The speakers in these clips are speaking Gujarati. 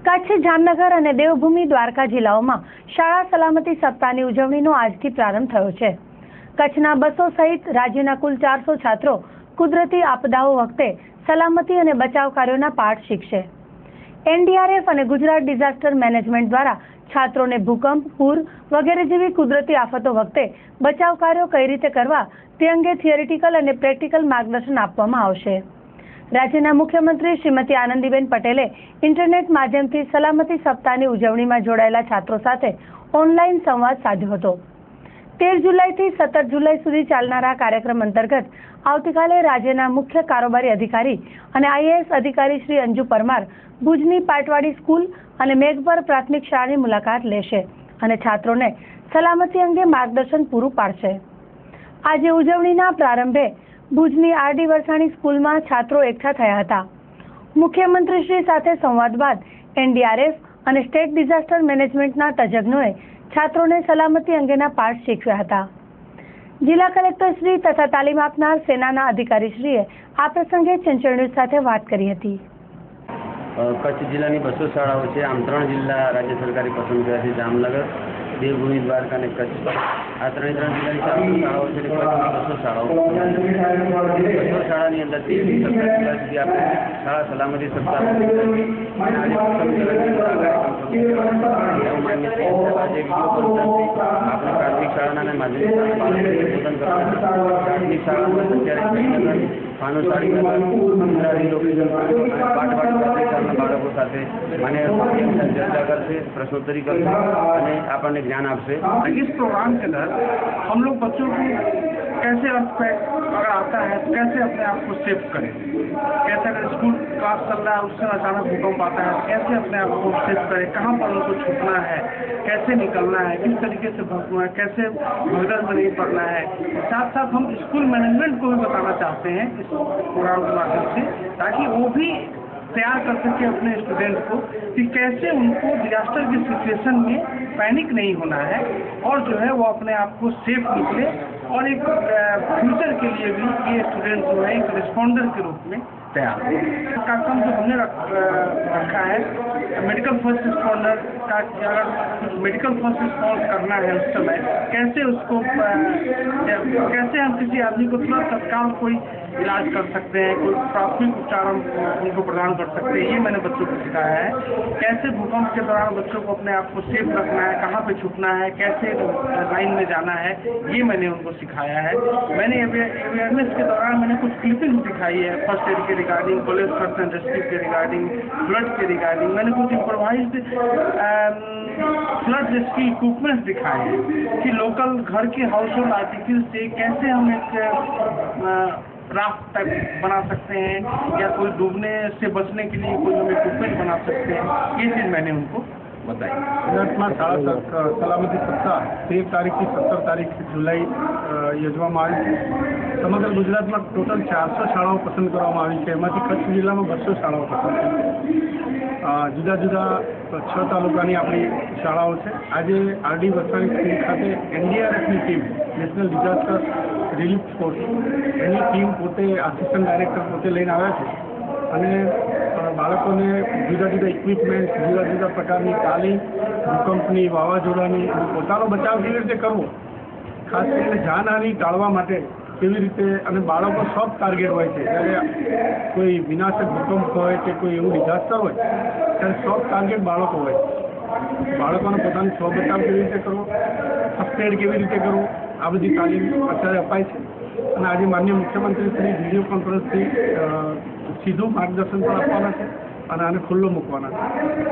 કચ્છ, જામનગર અને દેવભૂમિ દ્વારકા જિલ્લાઓમાં શાળા સલામતી સપ્તાહની ઉજવણીનો આજથી પ્રારંભ થયો છે। કચ્છના 200 સહિત રાજ્યના કુલ 400 છાત્રો કુદરતી આપદાઓ વખતે સલામતી અને બચાવ કાર્યોના પાઠ શીખશે। એનડીઆરએફ અને ગુજરાત ડિઝાસ્ટર મેનેજમેન્ટ દ્વારા છાત્રોને ભૂકંપ, પૂર વગેરે જેવી કુદરતી આફતો વખતે બચાવ કાર્યો કઈ રીતે કરવા તે અંગે થિયરિટિકલ અને પ્રેક્ટિકલ માર્ગદર્શન આપવામાં આવશે। રાજ્યના મુખ્યમંત્રી શ્રીમતી આનંદીબેન પટેલે ઇન્ટરનેટ માધ્યમથી સલામતી સપ્તાહની ઉજવણીમાં જોડાયેલા છાત્રો સાથે ઓનલાઈન સંવાદ સાધ્યો હતો। 13 જુલાઈથી 17 જુલાઈ સુધી ચાલનારા કાર્યક્રમ અંતર્ગત આવતીકાલે રાજ્યના મુખ્ય કારોબારી અધિકારી અને આઈએએસ અધિકારી શ્રી અંજુ પરમાર ભુજની પાટવાડી સ્કૂલ અને મેઘપર પ્રાથમિક શાળાની મુલાકાત લેશે અને છાત્રોને સલામતી અંગે માર્ગદર્શન પૂરું પાડશે। આજે ઉજવણીના પ્રારંભે ભુજની આરડી વરસાણી સ્કૂલમાં છાત્રો એકઠા થયા હતા। મુખ્યમંત્રીશ્રી સાથે સંવાદ બાદ એનડીઆરએફ અને સ્ટેટ ડિઝાસ્ટર મેનેજમેન્ટના તજજ્ઞોએ છાત્રોને સલામતી અંગેના પાઠ શીખવ્યા હતા। જિલ્લા કલેક્ટરશ્રી તથા તાલીમ આપનાર સેનાના અધિકારીશ્રીએ આ પ્રસંગે ચંચળ ન્યૂઝ સાથે વાત કરી હતી। કચ્છ જિલ્લાની 200 શાળાઓ છે। આમ 3 જિલ્લા રાજ્ય સરકારે પસંદ કર્યા છે, જામનગર, દેવભૂમિ, દ્વારકા અને કચ્છ। આ ત્રણે જિલ્લાની શાળાઓ છે। કચ્છની 200 શાળાઓ 200 શાળાની અંદર 13 થી 17 જુલાઈ સુધી આપણે શાળા સલામતી સપ્તાહ આજે વિડીયો કોન્ફરન્સથી આપણે પ્રાથમિક શાળાના અને માધ્યમિક શાળાના સંબોધન કરતા પ્રાથમિક શાળામાં અત્યારે ભાનુશાળી લોકેશન પાટવાડી પ્રાથમિક શાળાના બાળકો સાથે મને ચર્ચા કરશે, प्रश्नोत्तरी करते અને આપણને જ્ઞાન આપશે। इस प्रोग्राम के तहत हम लोग बच्चों को कैसे अर्थक्वेक अगर आता है तो कैसे अपने आप को सेफ करें, कैसे अगर स्कूल क्लास चल रहा है उससे अचानक भूकंप आता है कैसे अपने आप को सेफ करें, कहाँ पर उनको छुपना है, कैसे निकलना है, किस तरीके से भागना है, कैसे भगदड़ में नहीं पड़ना है। साथ साथ हम स्कूल मैनेजमेंट को भी बताना चाहते हैं इस प्रोग्राम के माध्यम से, ताकि वो भी तैयार कर सके अपने स्टूडेंट को कि कैसे उनको डिजास्टर की सिचुएशन में पैनिक नहीं होना है और जो है वो अपने आप को सेफ निकले और एक फ्यूचर के लिए भी ये स्टूडेंट जो है एक रिस्पॉन्डर के रूप में तैयार हो। कार्यक्रम जो हमने रखा है मेडिकल फर्स्ट रिस्पॉन्डर का, अगर मेडिकल फर्स्ट रिस्पॉन्स करना है उस समय कैसे उसको कैसे हम किसी आदमी को तुरंत तत्काल कोई इलाज कर सकते हैं, कोई प्राथमिक उपचार हम उनको प्रदान कर सकते हैं, ये मैंने बच्चों को सिखाया है। कैसे भूकंप के दौरान बच्चों को अपने आप को सेफ रखना है, कहाँ पे छुपना है, कैसे लाइन में जाना है, ये मैंने उनको सिखाया है। मैंने अवेयरनेस के दौरान मैंने कुछ क्लिपिंग दिखाई है फर्स्ट एड के regarding, college search and rescue के रिगार्डिंग, फ्लड के रिगार्डिंग मैंने कुछ इम्प्रोवाइज्ड फ्लड रेस्क्यू इक्विपमेंट्स दिखाए हैं कि लोकल घर के हाउस होल्ड आर्टिकल से कैसे हम एक राफ्ट टाइप बना सकते हैं या कोई डूबने से बचने के लिए कोई हम इक्विपमेंट बना सकते हैं, ये चीज़ मैंने उनको बताई। ગુજરાતમાં શાળા સલામતી સપ્તાહ 13 તારીખથી 17 તારીખ જુલાઈ યોજવામાં આવી છે। સમગ્ર ગુજરાતમાં ટોટલ 400 શાળાઓ પસંદ કરવામાં આવી છે। એમાંથી કચ્છ જિલ્લામાં 200 શાળાઓ પસંદ થઈ છે। જુદા જુદા 6 તાલુકાની આપણી શાળાઓ છે। આજે આરડી વરસાણી સ્કૂલ ખાતે એનડીઆરએફની team, national disaster relief force, એની ટીમ પોતે આસિસ્ટન્ટ ડાયરેક્ટર પોતે લઈને આવ્યા છે અને બાળકોને જુદા જુદા ઇક્વિપમેન્ટ, જુદા જુદા પ્રકારની તાલીમ, ભૂકંપની, વાવાઝોડાની, પોતાનો બચાવ કેવી રીતે કરવો, ખાસ કરીને જાનહાનિ ટાળવા માટે કેવી રીતે, અને બાળકો સોફ્ટ ટાર્ગેટ હોય છે જ્યારે કોઈ વિનાશક ભૂકંપ હોય કે કોઈ એવું ડિઝાસ્ટર હોય ત્યારે સોફ્ટ ટાર્ગેટ બાળકો હોય છે। બાળકોને પોતાનો સ્વ બચાવ કેવી રીતે કરવો, ફર્સ્ટ એડ કેવી રીતે કરવો, આ બધી તાલીમ અત્યારે અપાય છે અને આજે માનનીય મુખ્યમંત્રી શ્રી વિડીયો કોન્ફરન્સથી સીધું માર્ગદર્શન પણ આપવાના છે અને આને ખુલ્લો મૂકવાના છે।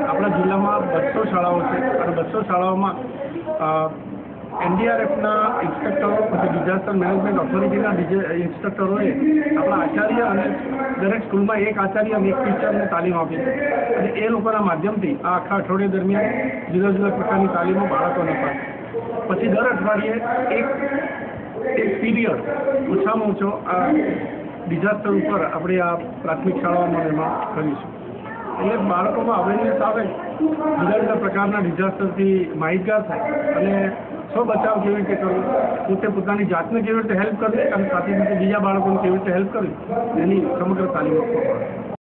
આપણા જિલ્લામાં 200 શાળાઓ છે અને 200 શાળાઓમાં એનડીઆરએફના ઇન્સ્ટ્રક્ટરો, પછી ડિઝાસ્ટર મેનેજમેન્ટ ઓથોરિટીના ઇન્સ્ટ્રક્ટરોએ આપણા આચાર્ય અને દરેક સ્કૂલમાં એક આચાર્ય અને એક ટીચરને તાલીમ આપી છે અને એ લોકોના માધ્યમથી આ આખા અઠવાડિયા દરમિયાન જુદા જુદા પ્રકારની તાલીમો બાળકોને અપાશે। પછી દર અઠવાડિયે એક પીરિયડ ઓછામાં ઓછો આ ડિઝાસ્ટર ઉપર આપણે આ પ્રાથમિક શાળાઓમાં એમાં કરીશું એટલે બાળકોમાં અવેરનેસ આવે, જુદા જુદા પ્રકારના ડિઝાસ્ટરથી માહિતગાર થાય અને સ્વ બચાવ કેવી રીતે કરવો, પોતે પોતાની જાતને કેવી રીતે હેલ્પ કરવી અને સાથે સાથે બીજા બાળકોને કેવી રીતે હેલ્પ કરવી એની સમગ્ર તાલીમ આપવામાં આવે।